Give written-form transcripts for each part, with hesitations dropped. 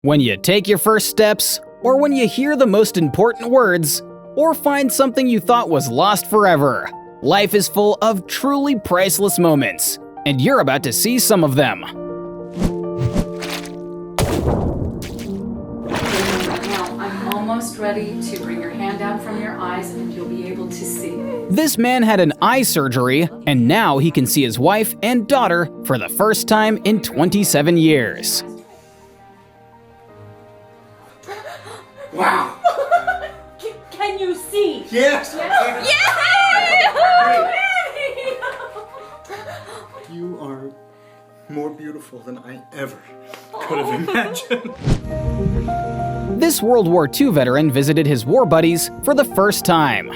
When you take your first steps, or when you hear the most important words, or find something you thought was lost forever, life is full of truly priceless moments, and you're about to see some of them. Now, I'm almost ready to bring your hand out from your eyes and you'll be able to see. This man had an eye surgery, and now he can see his wife and daughter for the first time in 27 years. Wow! Can you see? Yes! Yay! You are more beautiful than I ever could have imagined. This World War II veteran visited his war buddies for the first time.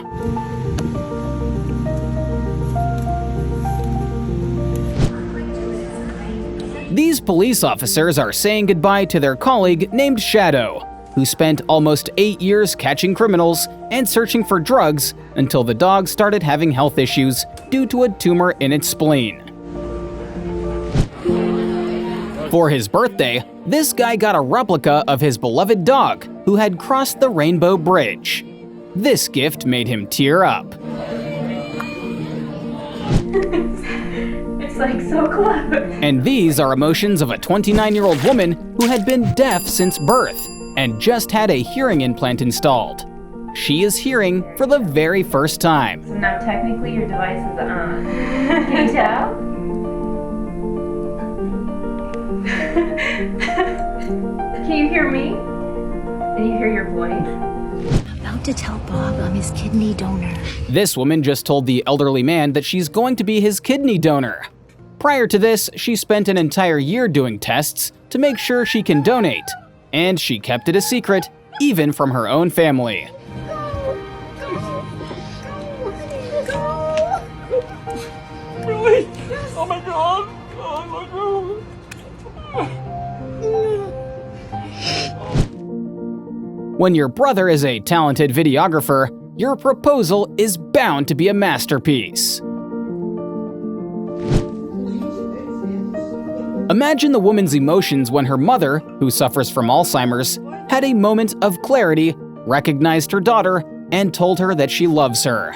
These police officers are saying goodbye to their colleague named Shadow, who spent almost 8 years catching criminals and searching for drugs until the dog started having health issues due to a tumor in its spleen. For his birthday, this guy got a replica of his beloved dog who had crossed the Rainbow Bridge. This gift made him tear up. It's like so close. And these are emotions of a 29-year-old woman who had been deaf since birth and just had a hearing implant installed. She is hearing for the very first time. So now technically your device is on. Can you tell? Can you hear me? Can you hear your voice? About to tell Bob I'm his kidney donor. This woman just told the elderly man that she's going to be his kidney donor. Prior to this, she spent an entire year doing tests to make sure she can donate, and she kept it a secret, even from her own family. Really? Oh my god! Oh my god! When your brother is a talented videographer, your proposal is bound to be a masterpiece. Imagine the woman's emotions when her mother, who suffers from Alzheimer's, had a moment of clarity, recognized her daughter, and told her that she loves her.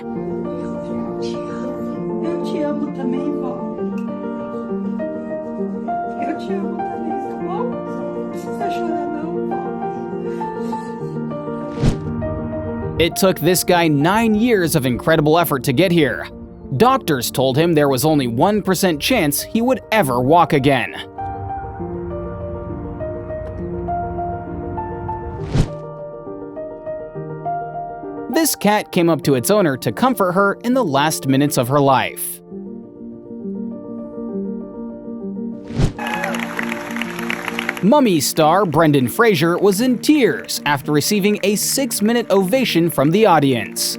It took this guy 9 years of incredible effort to get here. Doctors told him there was only 1% chance he would ever walk again. This cat came up to its owner to comfort her in the last minutes of her life. Mummy star Brendan Fraser was in tears after receiving a 6-minute ovation from the audience.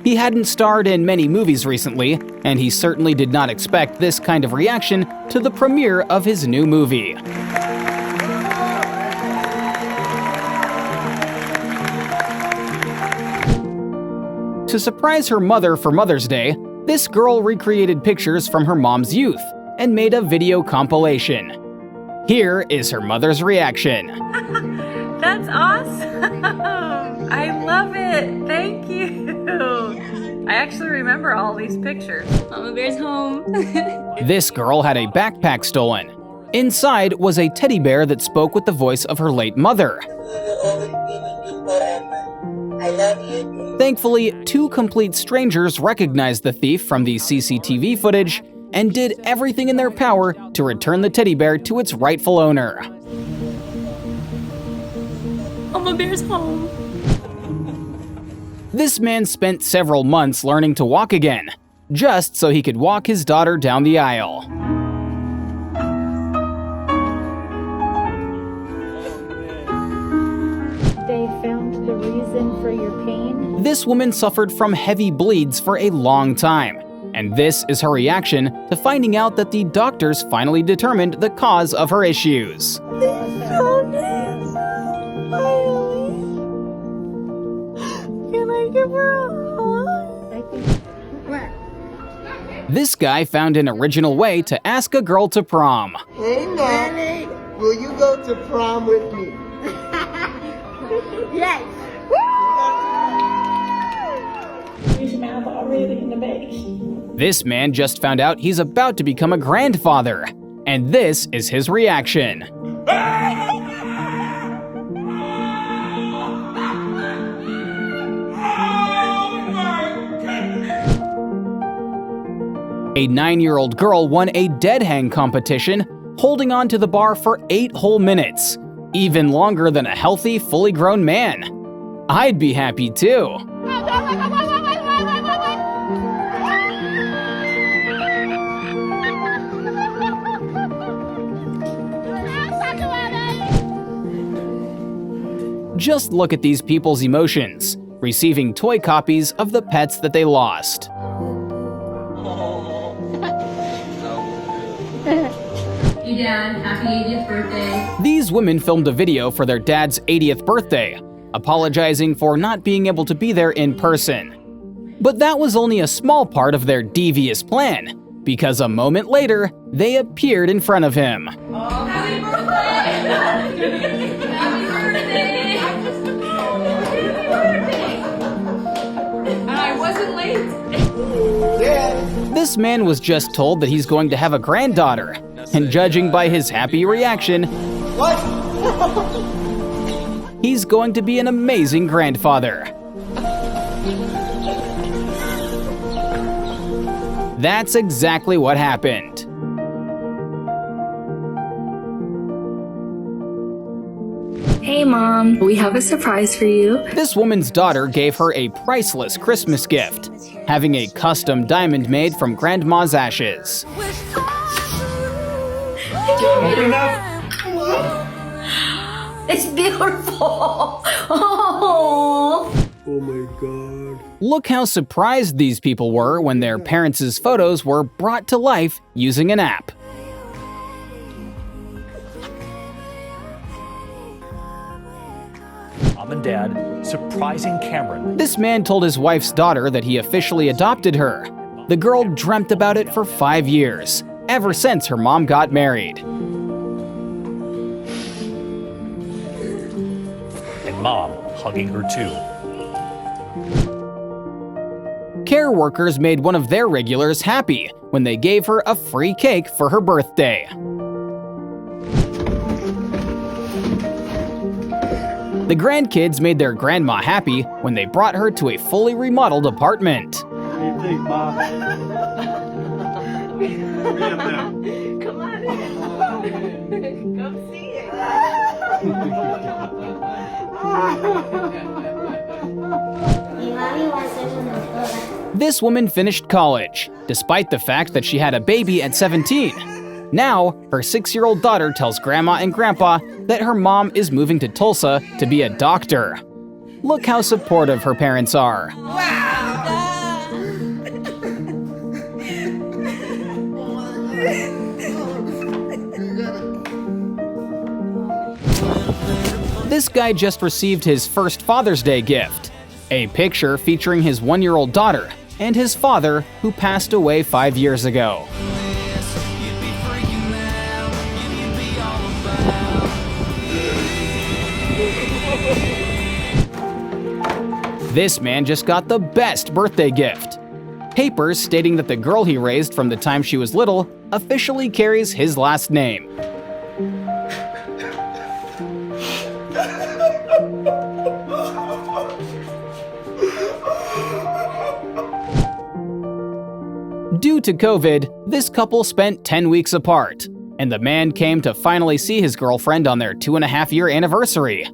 He hadn't starred in many movies recently, and he certainly did not expect this kind of reaction to the premiere of his new movie. To surprise her mother for Mother's Day, this girl recreated pictures from her mom's youth and made a video compilation. Here is her mother's reaction. That's awesome! I love it! Thank you! I actually remember all these pictures. Mama Bear's home. This girl had a backpack stolen. Inside was a teddy bear that spoke with the voice of her late mother. I love you. Thankfully, 2 complete strangers recognized the thief from the CCTV footage and did everything in their power to return the teddy bear to its rightful owner. Mama Bear's home. This man spent several months learning to walk again, just so he could walk his daughter down the aisle. They found the reason for your pain. This woman suffered from heavy bleeds for a long time, and this is her reaction to finding out that the doctors finally determined the cause of her issues. Can I give her a hug? This guy found an original way to ask a girl to prom. Hey, Matt. Will you go to prom with me? Yes. His mouth already in the base. This man just found out he's about to become a grandfather, and this is his reaction. A 9-year-old girl won a dead hang competition, holding on to the bar for 8 whole minutes, even longer than a healthy, fully grown man. I'd be happy too. Just look at these people's emotions, receiving toy copies of the pets that they lost. Hey Dad, happy 80th birthday. These women filmed a video for their dad's 80th birthday, apologizing for not being able to be there in person. But that was only a small part of their devious plan, because a moment later, they appeared in front of him. Oh, happy birthday! Happy birthday! And I wasn't late. This man was just told that he's going to have a granddaughter, and judging by his happy reaction, he's going to be an amazing grandfather. That's exactly what happened. Hey Mom, we have a surprise for you. This woman's daughter gave her a priceless Christmas gift, having a custom diamond made from grandma's ashes. It's beautiful. Oh my God. Look how surprised these people were when their parents' photos were brought to life using an app. Mom and Dad surprising Cameron. This man told his wife's daughter that he officially adopted her. The girl dreamt about it for 5 years, ever since her mom got married. And Mom hugging her too. Care workers made one of their regulars happy when they gave her a free cake for her birthday. The grandkids made their grandma happy when they brought her to a fully remodeled apartment. What do you think, Mom? Come on in. Come see it. This woman finished college, despite the fact that she had a baby at 17. Now, her 6-year-old daughter tells Grandma and Grandpa that her mom is moving to Tulsa to be a doctor. Look how supportive her parents are. This guy just received his first Father's Day gift, a picture featuring his 1-year-old daughter and his father, who passed away 5 years ago. This man just got the best birthday gift. Papers stating that the girl he raised from the time she was little officially carries his last name. Due to COVID, this couple spent 10 weeks apart, and the man came to finally see his girlfriend on their 2.5-year anniversary,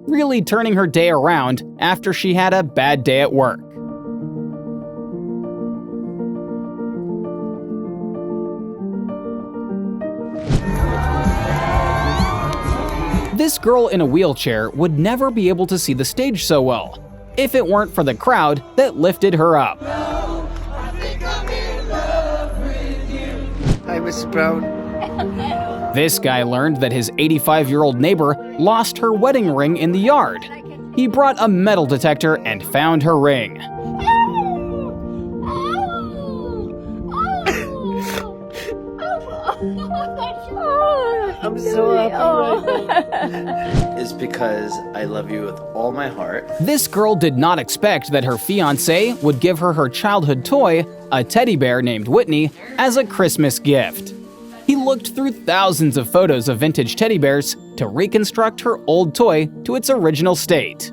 really turning her day around after she had a bad day at work. This girl in a wheelchair would never be able to see the stage so well, if it weren't for the crowd that lifted her up. I was proud. This guy learned that his 85-year-old neighbor lost her wedding ring in the yard. He brought a metal detector and found her ring. I'm so happy. Is because I love you with all my heart. This girl did not expect that her fiancé would give her her childhood toy, a teddy bear named Whitney, as a Christmas gift. He looked through thousands of photos of vintage teddy bears to reconstruct her old toy to its original state.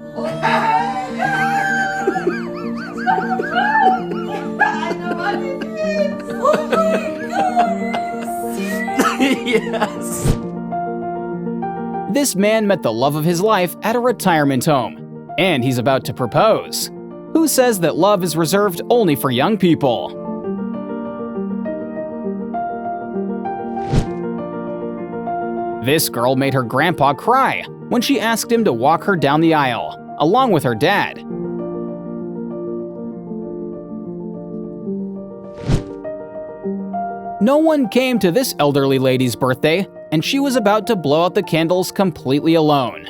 Yes. This man met the love of his life at a retirement home, and he's about to propose. Who says that love is reserved only for young people? This girl made her grandpa cry when she asked him to walk her down the aisle, along with her dad. No one came to this elderly lady's birthday, and she was about to blow out the candles completely alone.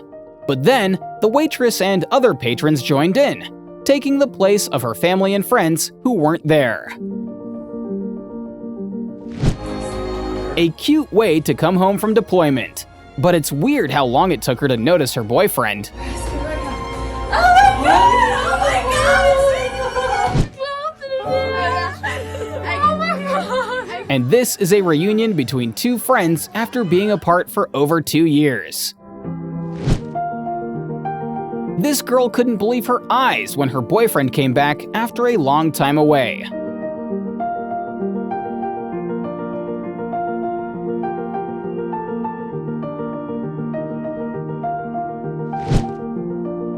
But then, the waitress and other patrons joined in, taking the place of her family and friends who weren't there. A cute way to come home from deployment, but it's weird how long it took her to notice her boyfriend. And this is a reunion between two friends after being apart for over 2 years. This girl couldn't believe her eyes when her boyfriend came back after a long time away.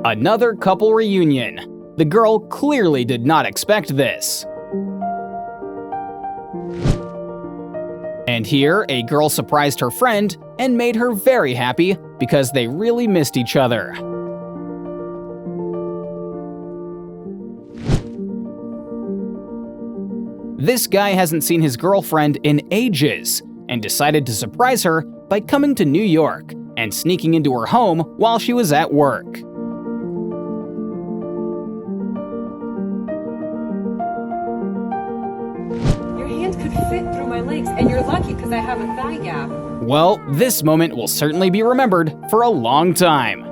Another couple reunion. The girl clearly did not expect this. And here, a girl surprised her friend and made her very happy because they really missed each other. This guy hasn't seen his girlfriend in ages and decided to surprise her by coming to New York and sneaking into her home while she was at work. And you're lucky because I have a thigh gap. Well, this moment will certainly be remembered for a long time.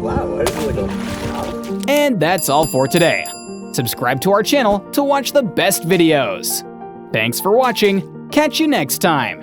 Wow, I feel like a... And that's all for today. Subscribe to our channel to watch the best videos. Thanks for watching. Catch you next time.